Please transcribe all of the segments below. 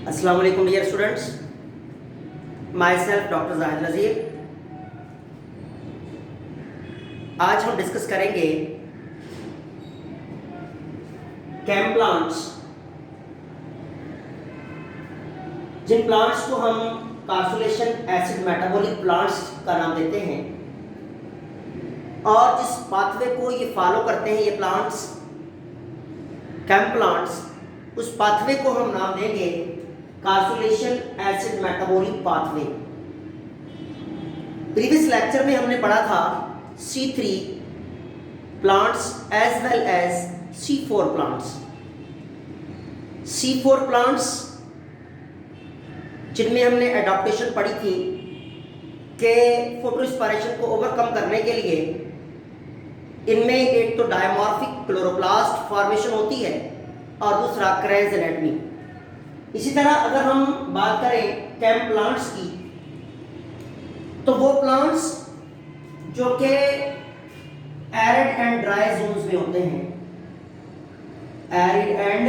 अस्सलाम वालेकुम dear students, my self doctor Zahid Nazir. आज हम डिस्कस करेंगे कैम प्लांट्स, जिन प्लांट्स को हम कार्सुलेशन एसिड मेटाबॉलिक प्लांट्स का नाम देते हैं और जिस पाथवे को ये फॉलो करते हैं ये प्लांट्स, कैम प्लांट्स, उस पाथवे को हम नाम देंगे crassulacean acid metabolic pathway. Previous lecture में हमने पढ़ा था C3 plants as well as C4 plants. C4 plants जिनमें हमने एडाप्टेशन पढ़ी थी कि फोटोरेस्पिरेशन को ओवरकम करने के लिए इनमें एक तो डायमॉर्फिक क्लोरोप्लास्ट फॉर्मेशन होती है और दूसरा क्रेन्स एनाटमी। इसी तरह अगर हम बात करें कैम प्लांट्स की, तो वो प्लांट्स जो कि एरिड एंड ड्राई जोन्स में होते हैं, एरिड एंड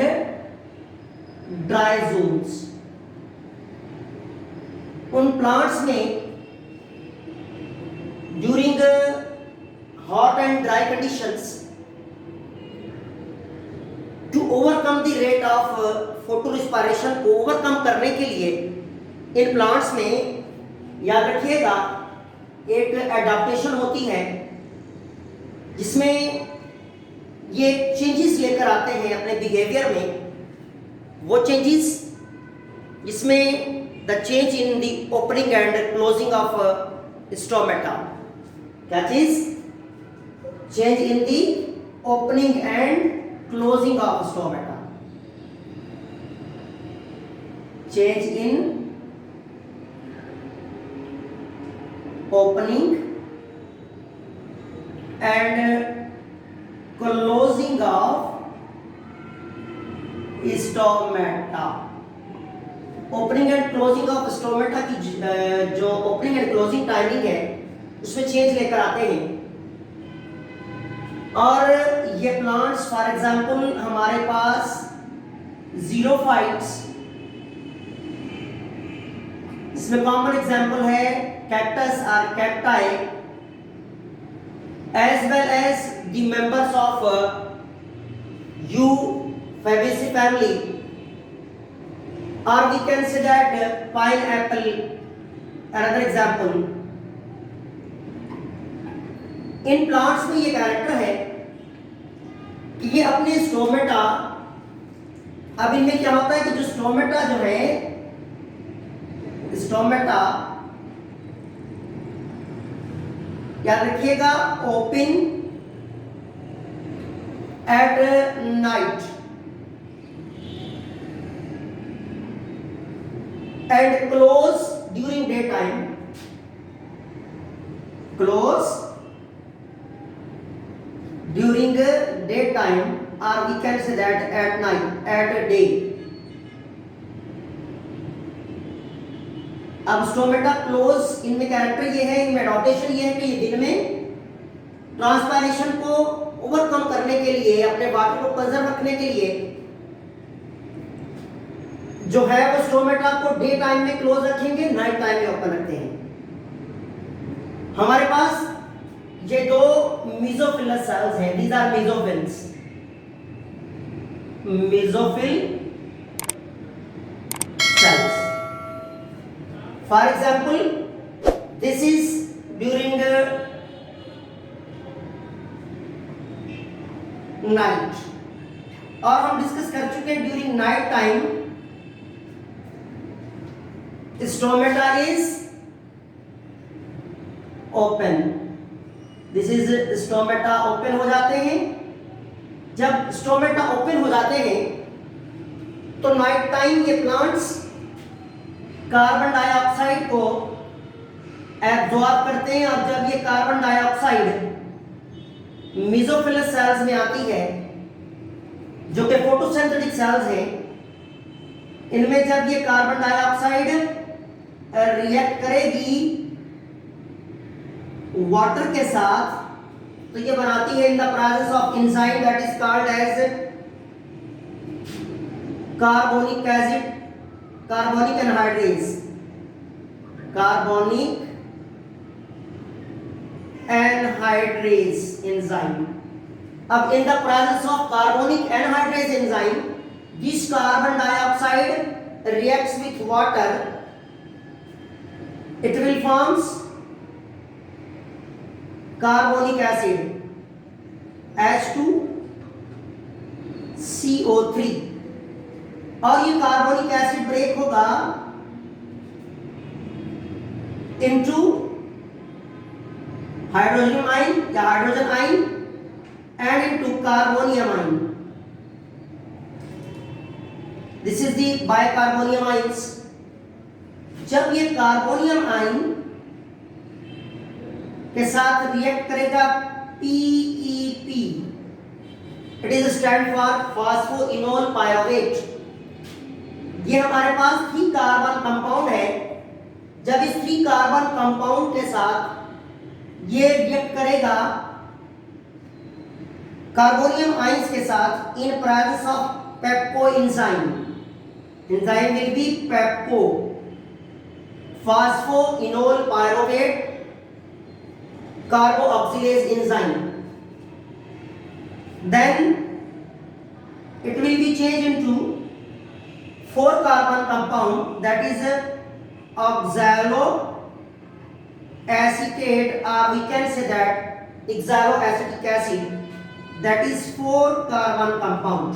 ड्राई जोन्स, उन प्लांट्स में during hot and dry conditions to overcome the rate of photorespiration को ओवरकम करने के लिए इन प्लांट्स में, याद रखिएगा, एक एडाप्टेशन होती है जिसमें ये चेंजेस लेकर आते हैं अपने बिहेवियर में। वो चेंजेस जिसमें the change in the opening and closing of stomata, क्या चीज? Change in the opening and closing of stomata, change in opening and closing of stomata। Opening and closing of stomata की जो opening and closing timing है उसमें change लेकर आते हैं। और ये प्लांट्स फॉर एग्जांपल हमारे पास ज़ीरोफाइट्स, इसमें कॉमन एग्जांपल है कैक्टस और cacti, as well as the members of you Fabaceae family, और we can say that pineapple another example. इन प्लांट्स में ये कैरेक्टर है कि ये अपने स्टोमेटा, अब इनमें क्या होता है कि जो स्टोमेटा जो है, स्टोमेटा याद रखिएगा, open at night and close during day time, close during day time, or we can say that at night, at day। अब स्टोमेटा क्लोज, इनमें कैरेक्टर ये है, इनमें एडॉप्टेशन ये है कि ये दिन में ट्रांसपायरेशन को ओवरकम करने के लिए, अपने वाटर को कंजर्व रखने के लिए जो है वो स्टोमेटा को डे टाइम में क्लोज रखेंगे, नाइट टाइम में ओपन रखते हैं। हमारे पास ये दो मेसोफिलस सेल्स हैं, these are mesophylls, mesophyll cells। For example, this is during night, और हम डिस्कस कर चुके हैं during night time stomata is open. This is stomata open हो जाते हैं। जब स्टोमेटा ओपन हो जाते हैं तो नाइट टाइम ये प्लांट्स कार्बन डाइऑक्साइड को एब्जॉर्ब करते हैं, और जब ये कार्बन डाइऑक्साइड मेसोफिलस सेल्स में आती है जो कि फोटोसिंथेटिक सेल्स हैं, इनमें जब ये कार्बन डाइऑक्साइड रिएक्ट करेगी वाटर के साथ तो ये बनाती है in the presence of enzyme that is called as carbonic acid carbonic anhydrase, carbonic anhydrase enzyme. अब in the presence of carbonic anhydrase enzyme, this carbon dioxide reacts with water, it will forms carbonic acid H2CO3 और ये carbonic acid break होगा into hydrogen ion या hydrogen ion and into carbonium ion. This is the bicarbonium ions. जब ये carbonium ion के साथ react करेगा PEP, it is stand for phosphoenol pyruvate. ये हमारे पास 3 कार्बन कंपाउंड है. जब इस 3 कार्बन कंपाउंड के साथ ये रिएक्ट करेगा कार्बोनियम आयंस के साथ in presence of PEPCO enzyme. Enzyme will be pepco phosphoenol pyruvate carboxylase enzyme. Then it will be changed into 4 carbon compound, that is oxaloacetate, or we can say that oxaloacetic acid, that is 4 carbon compound.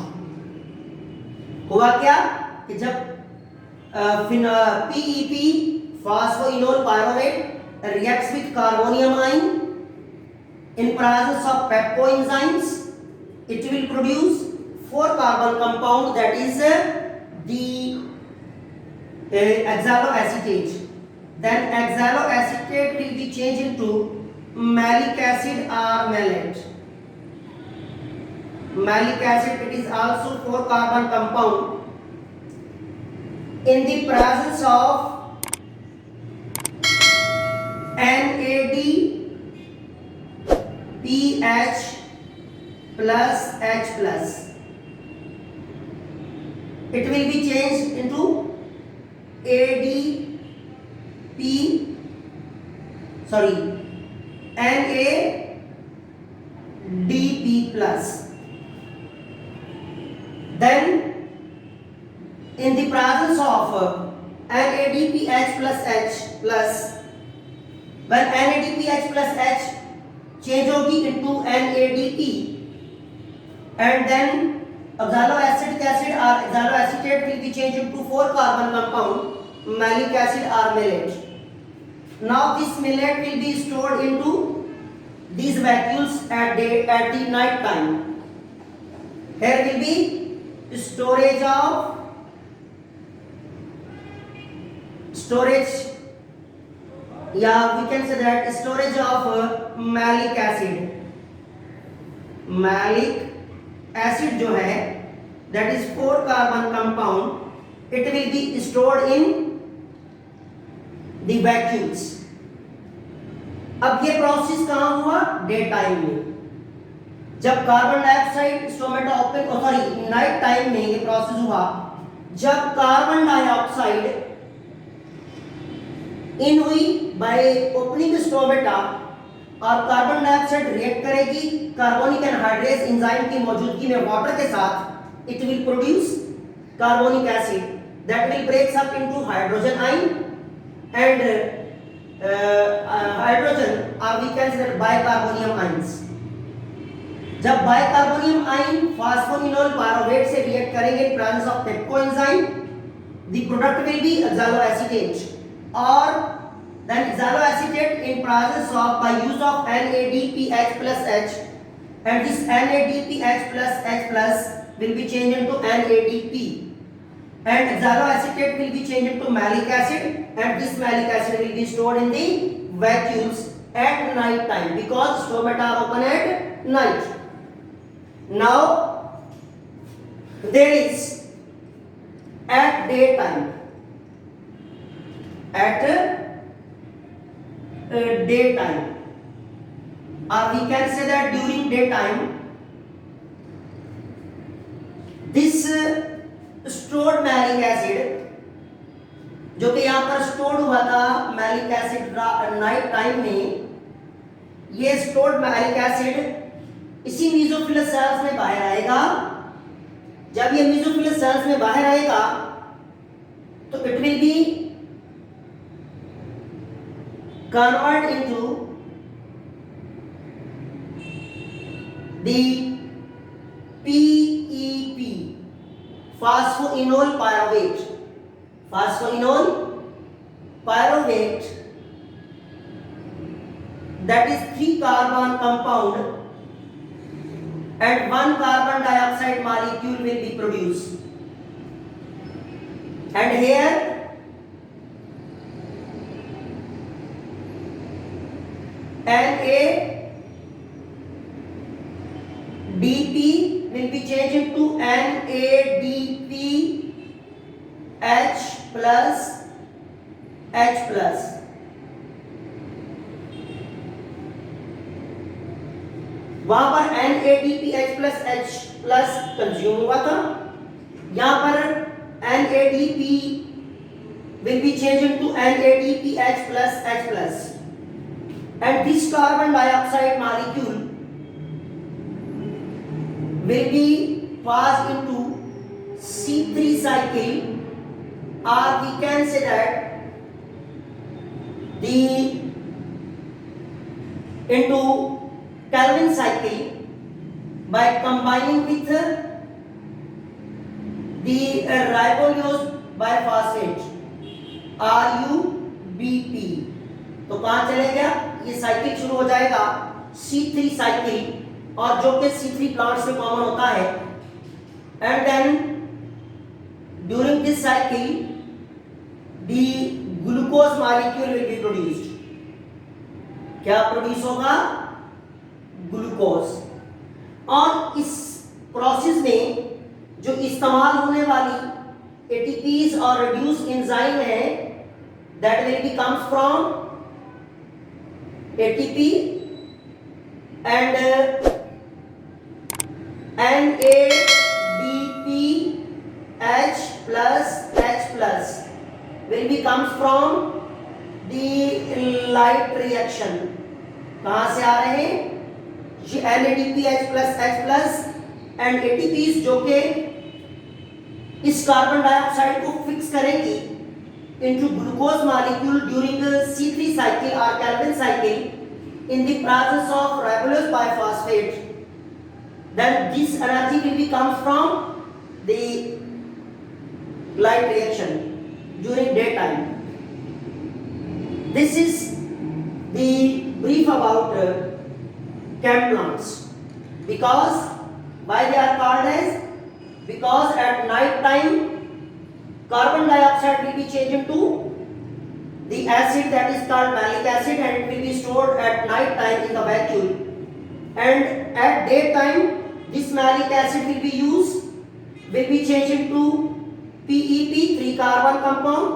हुआ क्या कि जब PEP phosphoenol pyruvate reacts with carbonium ion in presence of pepco enzymes, it will produce 4 carbon compound, that is the oxaloacetate. Then oxaloacetate will be changed into malic acid or malate. Malic acid, it is also 4 carbon compound in the presence of NADPH plus H plus. It will be changed into NADP plus. Then in the presence of NADPH plus H plus, when NADPH plus H change होगी into NADP, and then oxaloacetic acid or oxaloacetate will be changed into 4 carbon compound malic acid or malate. Now this malate will be stored into these vacuoles at the night time. Here will be storage, yeah, we can say that storage of malic acid. Malic acid जो है, that is 4 carbon compound, it will be stored in the vacuoles. अब ये process कहाँ हुआ? Day time में. जब carbon dioxide stomata open, sorry, night time में ये प्रोसेस हुआ जब कार्बन डाइऑक्साइड इन हुई बाय ओपनिंग स्टोमेटा और कार्बन डाइऑक्साइड रिएक्ट करेगी कार्बोनिक एनहाइड्रेज एंजाइम की मौजूदगी में वाटर के साथ. It will produce carbonic acid that will breaks up into hydrogen ion and hydrogen, और we can say bicarbonium ions. जब बाइकार्बोनियम आयन फॉस्फोइनोल पायरुवेट से रिएक्ट करेंगे in presence of PEPCO enzyme, the product will be oxaloacetate, or then oxaloacetate in presence of by use of NADPH plus H, and this NADPH plus H plus will be changed into NADP, and oxaloacetate will be changed into malic acid, and this malic acid will be stored in the vacuoles at night time because stomata are open at night. Now there is at daytime, daytime, or we can say that during daytime this stored malic acid जो कि यहाँ पर stored हुआ था malic acid night time में, ये stored malic acid इसी मीजोफिलस sales में बाहर आएगा। जब ये मीजोफिलस सेल्स में बाहर आएगा तो it will be convert into the PEP, phosphoenol pyruvate. Phosphoenol pyruvate, that is 3 carbon compound and 1 carbon dioxide molecule will be produced. And here NADP will be changed into NADPH plus H plus. वहां पर NADPH plus H plus consume हुआ था, यहां पर NADP will be changed into NADPH plus H plus, and this carbon dioxide molecule will be passed into C3 cycle, or we can say that into Calvin cycle by combining with the ribulose biphosphate RUBP। तो कहां चले गया, ये cycle शुरू हो जाएगा C3 cycle, और जो कि C3 प्लांट्स में कॉमन होता है। And then during this cycle the glucose molecule will be produced. क्या प्रोड्यूस होगा, ग्लूकोज। और इस प्रोसेस में जो इस्तेमाल होने वाली एटीपीज और रिड्यूस एंजाइम है, that will be comes from ATP and NADPH plus H plus will be comes from the light reaction। कहां से आ रहे हैं, NADPH plus H plus and ATPs जो के इस कार्बन डाइऑक्साइड को फिक्स करेंगी into glucose molecule during the C3 cycle or Calvin cycle in the presence of ribulose biphosphate, then this energy will be comes from the light reaction during daytime. This is the brief about chem plants. Because why they are called as, because at night time carbon dioxide will be changed into the acid that is called malic acid, and it will be stored at night time in the vacuole, and at daytime this malic acid will be changed into PEP, 3 carbon compound,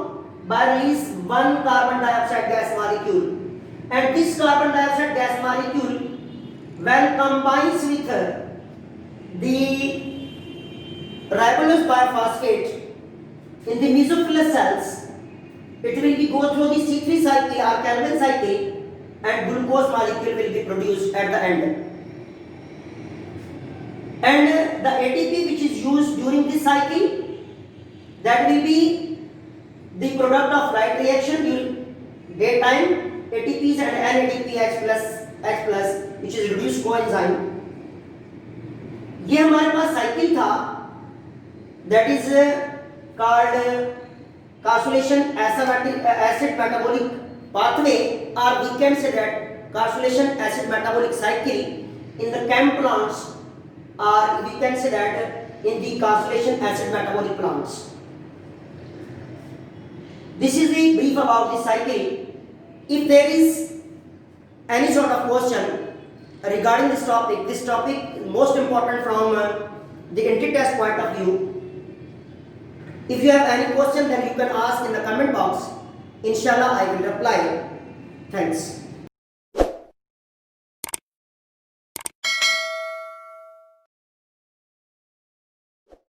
by release 1 carbon dioxide gas molecule, and this carbon dioxide gas molecule when combines with the ribulose biphosphate in the mesophilous cells, it will be go through the C3 cycle or Calvin cycle, and glucose molecule will be produced at the end. And the ATP which is used during this cycle, that will be the product of light reaction during daytime, ATPs and NADPH plus H plus, which is reduced coenzyme। ये हमारे पास cycle था, that is called carcellation acid metabolic pathway, or we can say that carcellation acid metabolic cycle in the chem plants, or we can say that in the carcellation acid metabolic plants. This is the brief about the cycle. If there is any sort of question regarding this topic is most important from the entry test point of view. If you have any question, then you can ask in the comment box. Inshallah, I will reply. Thanks.